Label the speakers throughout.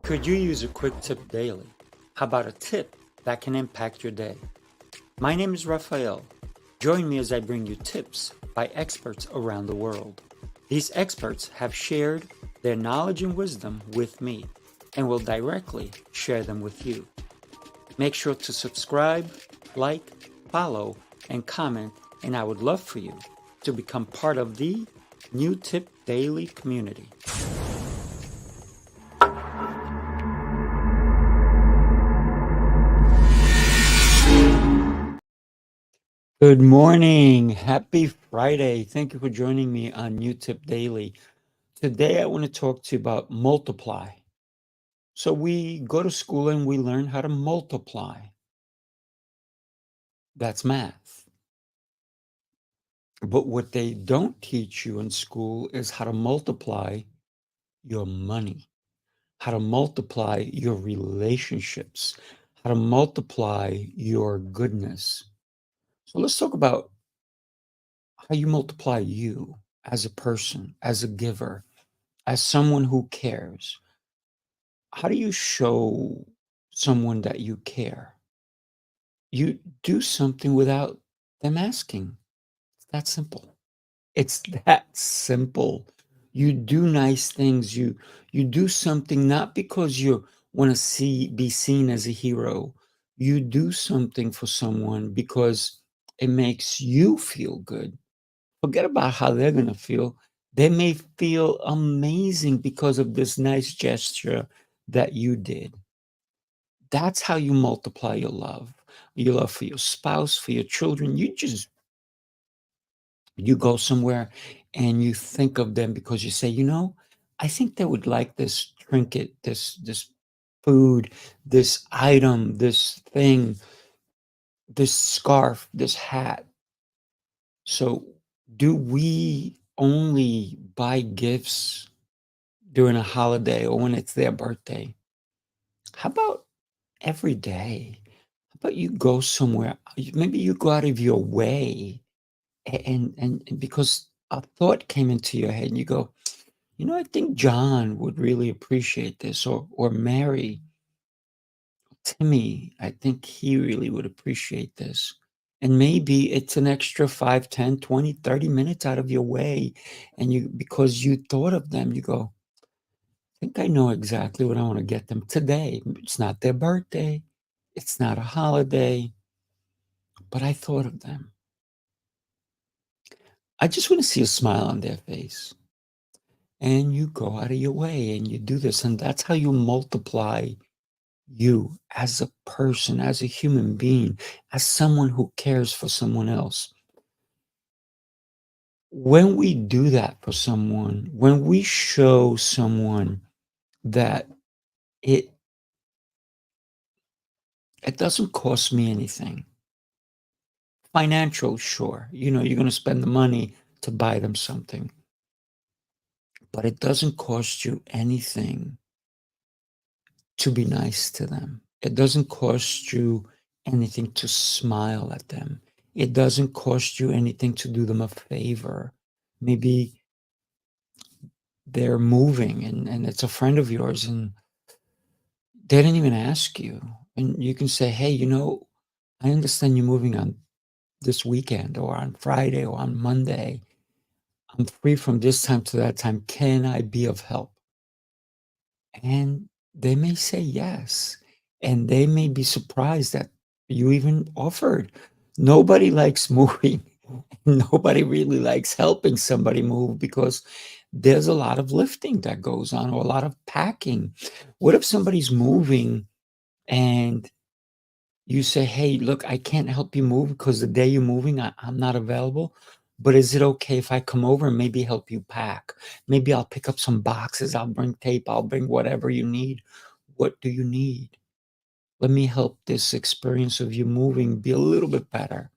Speaker 1: Could you use a quick tip daily? How about a tip that can impact your day? My name is Raphael. Join me as I bring you tips by experts around the world. These experts have shared their knowledge and wisdom with me and will directly share them with you. Make sure to subscribe, like, follow, and comment, and I would love for you to become part of the New Tip Daily community. Good morning. Happy Friday. Thank you for joining me on New Tip Daily. Today, I want to talk to you about multiply. So, we go to school and we learn how to multiply. That's math. But what they don't teach you in school is how to multiply your money, how to multiply your relationships, how to multiply your goodness. So, let's talk about how you multiply you as a person, as a giver, as someone who cares. How do you show someone that you care? You do something without them asking. It's that simple. It's that simple. You do nice things. You do something not because you want to be seen as a hero. You do something for someone because it makes you feel good. Forget about how they're going to feel. They may feel amazing because of this nice gesture that you did. That's how you multiply your love for your spouse, for your children. You go somewhere and you think of them because you say, I think they would like this trinket, this food, this item, this thing, this scarf, this hat. So, do we only buy gifts during a holiday or when it's their birthday? How about every day? How about you go somewhere? Maybe you go out of your way and because a thought came into your head and you go, I think John would really appreciate this, or Mary, Timmy, I think he really would appreciate this. And maybe it's an extra 5, 10, 20, 30 minutes out of your way. And because you thought of them, you go, I think I know exactly what I want to get them today. It's not their birthday. It's not a holiday, but I thought of them. I just want to see a smile on their face. And you go out of your way and you do this. And that's how you multiply you as a person, as a human being, as someone who cares for someone else. When we do that for someone, when we show someone that it it doesn't cost me anything. Financial, sure. You're going to spend the money to buy them something, but it doesn't cost you anything to be nice to them. It doesn't cost you anything to smile at them. It doesn't cost you anything to do them a favor. Maybe they're moving and it's a friend of yours and they didn't even ask you. And you can say, hey, I understand you're moving on this weekend or on Friday or on Monday. I'm free from this time to that time. Can I be of help? And they may say yes. And they may be surprised that you even offered. Nobody likes moving. Nobody really likes helping somebody move because there's a lot of lifting that goes on or a lot of packing. What if somebody's moving and you say, hey, look, I can't help you move because the day you're moving, I'm not available. But is it okay if I come over and maybe help you pack? Maybe I'll pick up some boxes. I'll bring tape. I'll bring whatever you need. What do you need? Let me help this experience of you moving be a little bit better.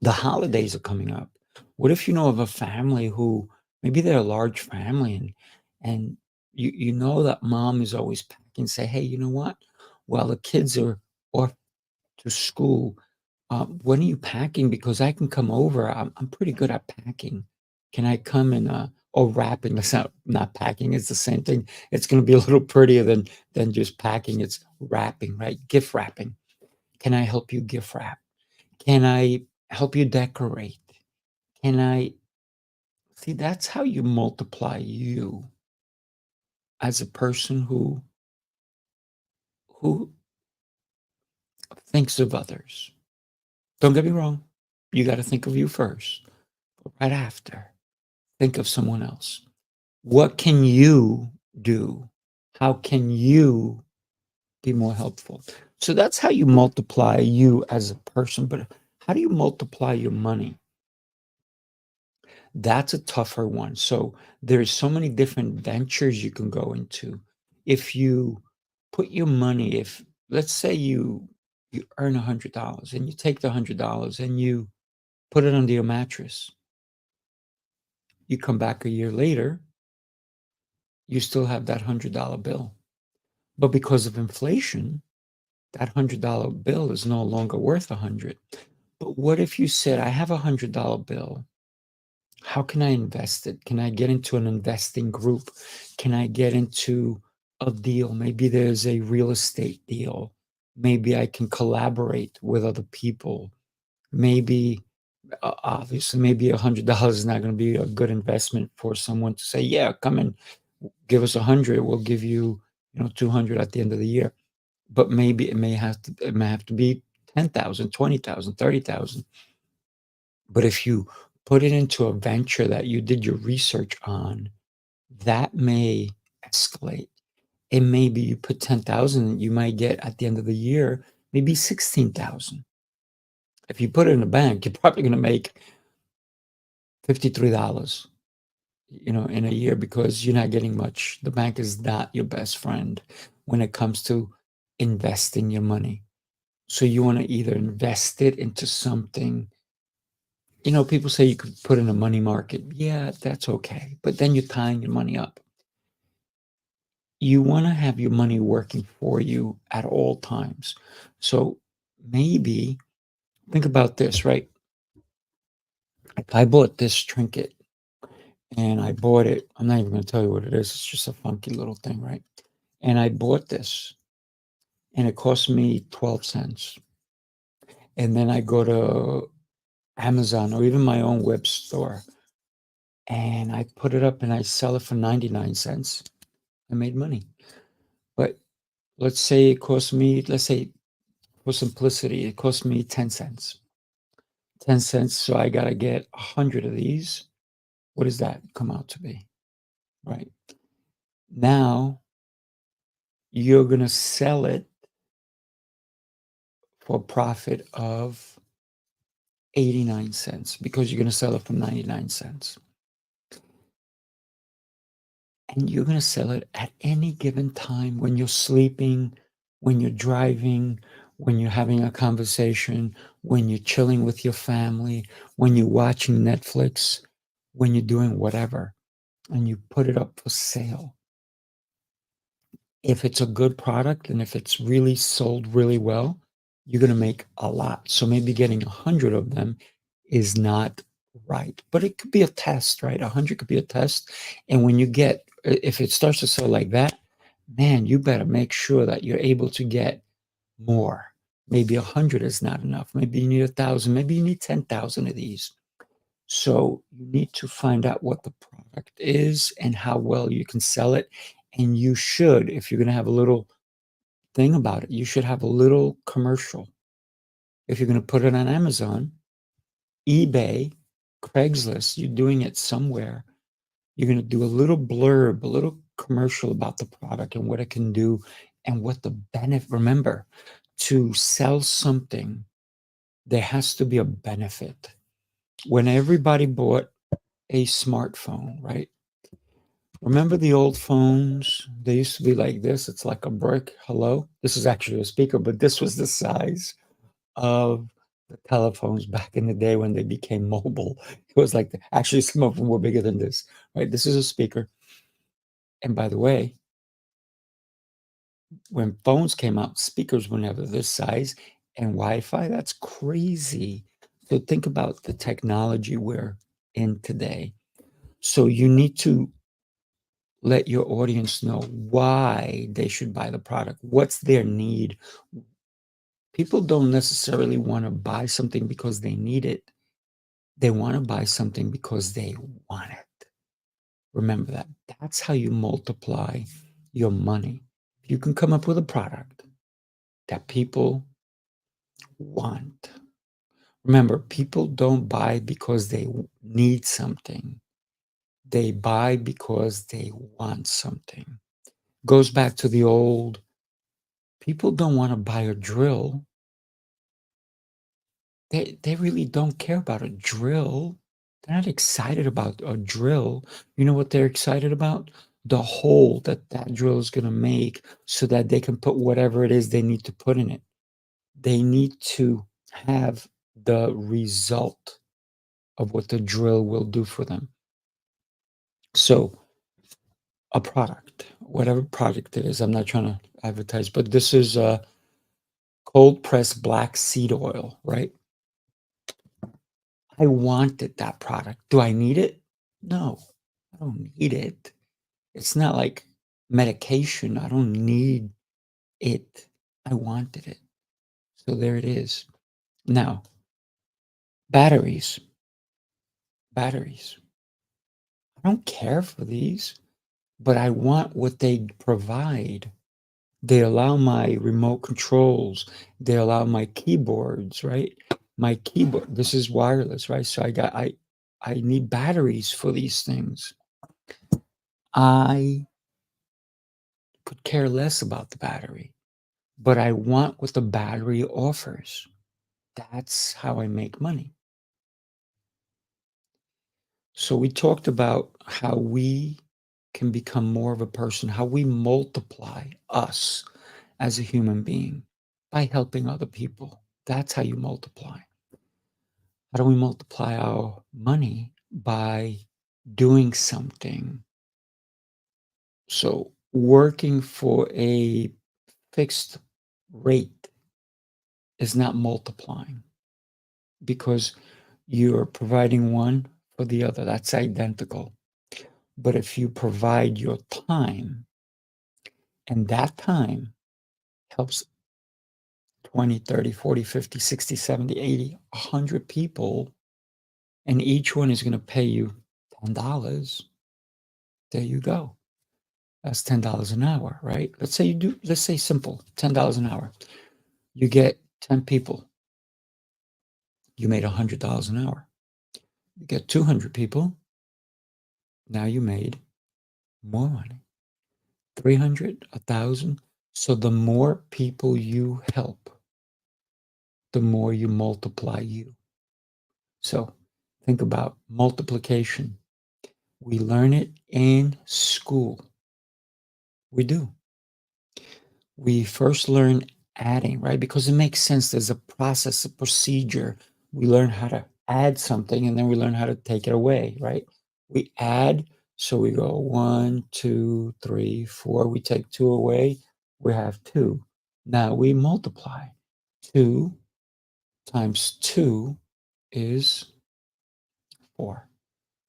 Speaker 1: The holidays are coming up. What if you know of a family who maybe they're a large family and you know that mom is always packing, say, hey, you know what? While the kids are off to school, when are you packing? Because I can come over. I'm pretty good at packing. Can I come and or wrapping. That's not packing. It's the same thing. It's going to be a little prettier than just packing. It's wrapping, right? Gift wrapping. Can I help you gift wrap? Can I help you decorate? Can I see? That's how you multiply you as a person who thinks of others. Don't get me wrong. You got to think of you first. But right after, think of someone else. What can you do? How can you be more helpful? So that's how you multiply you as a person. But how do you multiply your money? That's a tougher one. So there's so many different ventures you can go into. If you put your money, if let's say you earn $100 and you take the $100 and you put it under your mattress, you come back a year later, you still have that $100 bill. But because of inflation, that $100 bill is no longer worth 100. But what if you said, I have a $100 bill. How can I invest it? Can I get into an investing group? Can I get into a deal? Maybe there's a real estate deal. Maybe I can collaborate with other people. Maybe, obviously, maybe $100 is not going to be a good investment for someone to say, yeah, come and give us 100. We'll give you, 200 at the end of the year. But maybe it may have to be 10,000, 20,000, 30,000. But if you put it into a venture that you did your research on, that may escalate. And maybe you put 10,000, you might get at the end of the year, maybe 16,000. If you put it in a bank, you're probably going to make $53, in a year because you're not getting much. The bank is not your best friend when it comes to investing your money. So you want to either invest it into something. People say you could put in a money market. Yeah, that's okay. But then you're tying your money up. You want to have your money working for you at all times. So maybe think about this, right? If I bought this trinket and I bought it, I'm not even going to tell you what it is. It's just a funky little thing, right? And I bought this and it cost me 12 cents. And then I go to Amazon or even my own web store and I put it up and I sell it for 99 cents. I made money. But let's say it cost me, let's say for simplicity, it cost me 10 cents. 10 cents. So I got to get 100 of these. What does that come out to be? Right. Now you're going to sell it for a profit of 89 cents because you're going to sell it for 99 cents. And you're going to sell it at any given time when you're sleeping, when you're driving, when you're having a conversation, when you're chilling with your family, when you're watching Netflix, when you're doing whatever, and you put it up for sale. If it's a good product and if it's really sold really well, you're going to make a lot. So maybe getting 100 of them is not right, but it could be a test, right? 100 could be a test. And when you get, if it starts to sell like that, man, you better make sure that you're able to get more. Maybe 100 is not enough. Maybe you need 1,000. Maybe you need 10,000 of these. So you need to find out what the product is and how well you can sell it. And you should, if you're going to have a little thing about it, you should have a little commercial. If you're going to put it on Amazon, eBay, Craigslist, you're doing it somewhere, you're going to do a little blurb, a little commercial about the product and what it can do and what the benefit. Remember, to sell something, there has to be a benefit. When everybody bought a smartphone, right? Remember the old phones? They used to be like this. It's like a brick. Hello? This is actually a speaker, but this was the size of the telephones back in the day when they became mobile. It was like, actually, some of them were bigger than this, right? This is a speaker. And by the way, when phones came out, speakers were never this size, and Wi-Fi, that's crazy. So think about the technology we're in today. So you need to let your audience know why they should buy the product. What's their need? People don't necessarily want to buy something because they need it. They want to buy something because they want it. Remember that. That's how you multiply your money. If you can come up with a product that people want. Remember, people don't buy because they need something. They buy because they want something. Goes back to the old, people don't want to buy a drill. They really don't care about a drill. They're not excited about a drill. You know what they're excited about? The hole that that drill is going to make so that they can put whatever it is they need to put in it. They need to have the result of what the drill will do for them. So, a product, whatever product it is, I'm not trying to advertise, but this is cold pressed black seed oil, right? I wanted that product. Do I need it? No, I don't need it. It's not like medication. I don't need it. I wanted it. So there it is. Now, batteries. Batteries. I don't care for these, but I want what they provide. They allow my remote controls. They allow my keyboards, right? My keyboard, this is wireless, right? So I need batteries for these things. I could care less about the battery, but I want what the battery offers. That's how I make money. So we talked about how we can become more of a person, how we multiply us as a human being by helping other people. That's how you multiply. How do we multiply our money? By doing something. So working for a fixed rate is not multiplying because you're providing one for the other. That's identical. But if you provide your time, and that time helps 20, 30, 40, 50, 60, 70, 80, 100 people, and each one is going to pay you $10, there you go. That's $10 an hour, right? Let's say simple, $10 an hour. You get 10 people, you made $100 an hour. You get 200 people, now you made more money. 300, 1,000. So the more people you help, the more you multiply you. So think about multiplication. We learn it in school. We do. We first learn adding, right? Because it makes sense. There's a process, a procedure. We learn how to add something and then we learn how to take it away, right? We add, so we go 1, 2, 3, 4. We take 2 away, we have 2. Now we multiply. 2 times 2 is 4.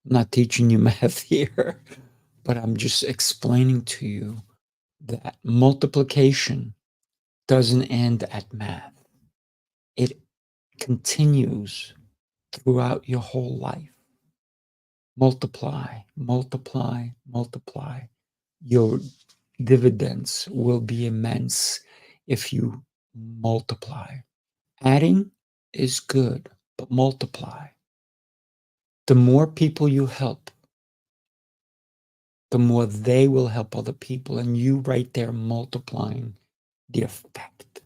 Speaker 1: I'm not teaching you math here, but I'm just explaining to you that multiplication doesn't end at math. It continues throughout your whole life. Multiply, multiply, multiply. Your dividends will be immense if you multiply. Adding is good, but multiply. The more people you help, the more they will help other people, and you right there multiplying the effect.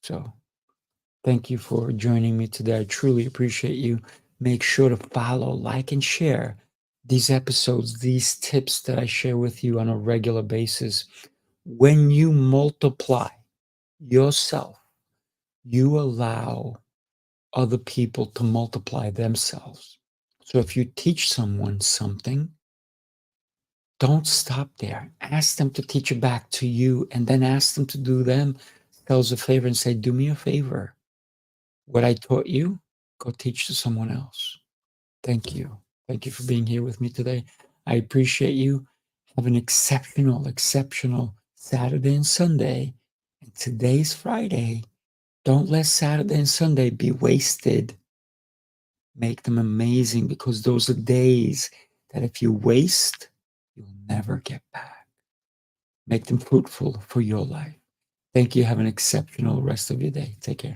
Speaker 1: So thank you for joining me today. I truly appreciate you. Make sure to follow, like, and share these episodes, these tips that I share with you on a regular basis. When you multiply yourself, you allow other people to multiply themselves. So if you teach someone something, don't stop there. Ask them to teach it back to you and then ask them to do themselves a favor and say, do me a favor. What I taught you, go teach to someone else. Thank you. Thank you for being here with me today. I appreciate you. Have an exceptional, exceptional Saturday and Sunday. And today's Friday. Don't let Saturday and Sunday be wasted. Make them amazing, because those are days that if you waste, you'll never get back. Make them fruitful for your life. Thank you. Have an exceptional rest of your day. Take care.